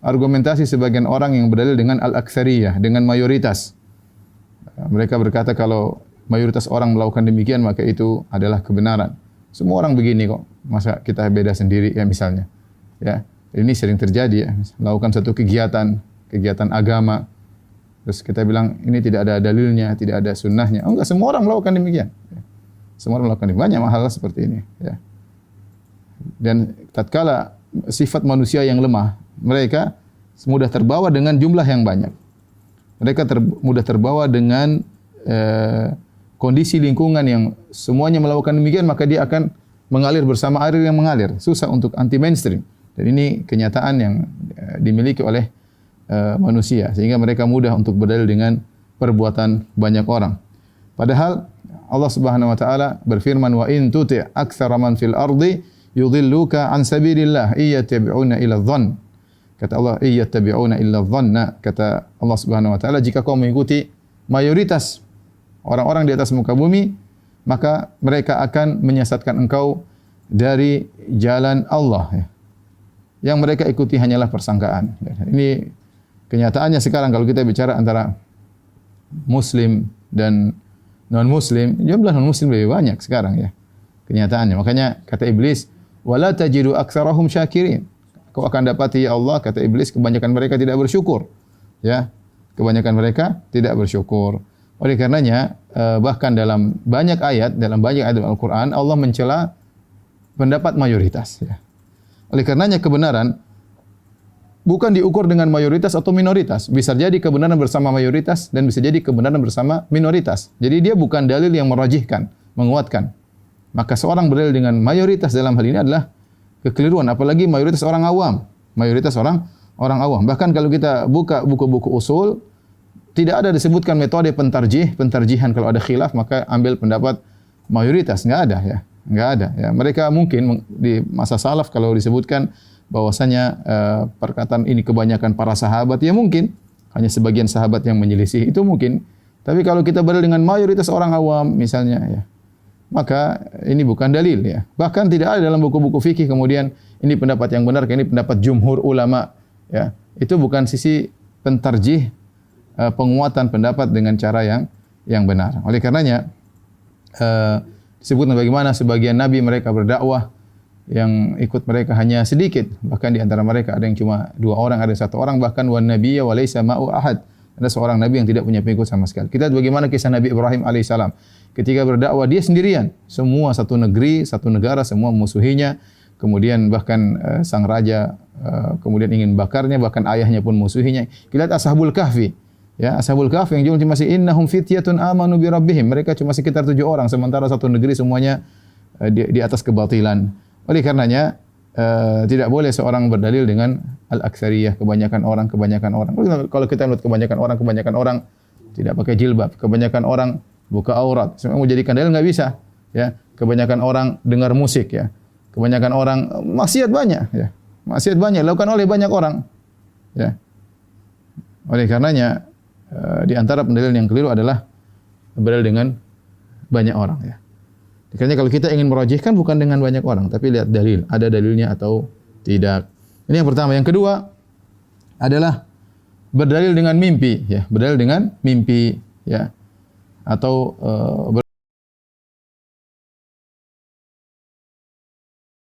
argumentasi sebagian orang yang berdalil dengan al-aktsariyah, dengan mayoritas. Mereka berkata kalau mayoritas orang melakukan demikian maka itu adalah kebenaran. Semua orang begini kok. Masa kita beda sendiri ya misalnya. Ya. Ini sering terjadi ya. Melakukan satu kegiatan agama. Terus kita bilang ini tidak ada dalilnya, tidak ada sunnahnya. Oh enggak, semua orang melakukan demikian. Ya. Semua orang melakukan demikian. Banyak hal seperti ini, ya. Dan tatkala sifat manusia yang lemah, mereka mudah terbawa dengan jumlah yang banyak. Mereka mudah terbawa dengan kondisi lingkungan yang semuanya melakukan demikian, maka dia akan mengalir bersama air yang mengalir. Susah untuk anti mainstream. Dan ini kenyataan yang dimiliki oleh manusia, sehingga mereka mudah untuk berdalil dengan perbuatan banyak orang. Padahal Allah Subhanahu wa taala berfirman, "Wa in tuti' aktsara man fil ardi yudhilluka an sabilillah iyattabi'una ila dhann." Kata Allah, iyattabi'una illa dhanna. Kata Allah Subhanahu wa taala, jika kau mengikuti mayoritas orang-orang di atas muka bumi, maka mereka akan menyesatkan engkau dari jalan Allah. Yang mereka ikuti hanyalah persangkaan. Ini kenyataannya sekarang kalau kita bicara antara Muslim dan non-Muslim, jumlah non-Muslim lebih banyak sekarang ya. Kenyataannya. Makanya kata Iblis, wala tajidu aktsarahum syakirin. Kau akan dapati ya Allah, kata Iblis, kebanyakan mereka tidak bersyukur. Ya. Kebanyakan mereka tidak bersyukur. Oleh karenanya bahkan dalam banyak ayat Al-Qur'an Allah mencela pendapat mayoritas ya. Oleh karenanya kebenaran bukan diukur dengan mayoritas atau minoritas. Bisa jadi kebenaran bersama mayoritas dan bisa jadi kebenaran bersama minoritas. Jadi dia bukan dalil yang merajihkan, menguatkan. Maka seorang berdalil dengan mayoritas dalam hal ini adalah kekeliruan, apalagi mayoritas orang awam. Mayoritas orang awam. Bahkan kalau kita buka buku-buku usul, tidak ada disebutkan metode pentarjihan kalau ada khilaf maka ambil pendapat mayoritas, enggak ada ya. Enggak ada ya. Mereka mungkin di masa salaf kalau disebutkan bahwasanya perkataan ini kebanyakan para sahabat, ya mungkin hanya sebagian sahabat yang menyelisih, itu mungkin. Tapi kalau kita berdalil dengan mayoritas orang awam misalnya ya, maka ini bukan dalil ya. Bahkan tidak ada dalam buku-buku fikih kemudian ini pendapat yang benar, ini pendapat jumhur ulama ya. Itu bukan sisi pentarjih, penguatan pendapat dengan cara yang benar. Oleh karenanya disebutkan bagaimana sebagian nabi mereka berdakwah yang ikut mereka hanya sedikit, bahkan di antara mereka ada yang cuma 2 orang, ada 1 orang, bahkan wan nabiyya wa laisa ma'u ahad. Ada seorang nabi yang tidak punya pengikut sama sekali. Kita lihat bagaimana kisah Nabi Ibrahim alaihissalam. Ketika berdakwah dia sendirian, semua satu negeri, satu negara semua memusuhinya. Kemudian bahkan sang raja kemudian ingin bakarnya, bahkan ayahnya pun musuhinya. Kita lihat Ashabul Kahfi. Ya, Ashabul Kahfi yang jumlahnya masih innahum fityatun amanu bi rabbihim. Mereka cuma sekitar 7 orang, sementara satu negeri semuanya di atas kebatilan. Oleh karenanya tidak boleh seorang berdalil dengan al-aktsariyah, kebanyakan orang. Kalau kita melihat kebanyakan orang tidak pakai jilbab, kebanyakan orang buka aurat, semua mau jadikan dalil enggak bisa, ya. Kebanyakan orang dengar musik, ya. Kebanyakan orang maksiat banyak, ya. Maksiat banyak dilakukan oleh banyak orang, ya. Oleh karenanya di antara pendalil yang keliru adalah berdalil dengan banyak orang, ya. Karena kalau kita ingin merajihkan bukan dengan banyak orang, tapi lihat dalil, ada dalilnya atau tidak. Ini yang pertama. Yang kedua adalah berdalil dengan mimpi, ya, berdalil dengan mimpi, ya, atau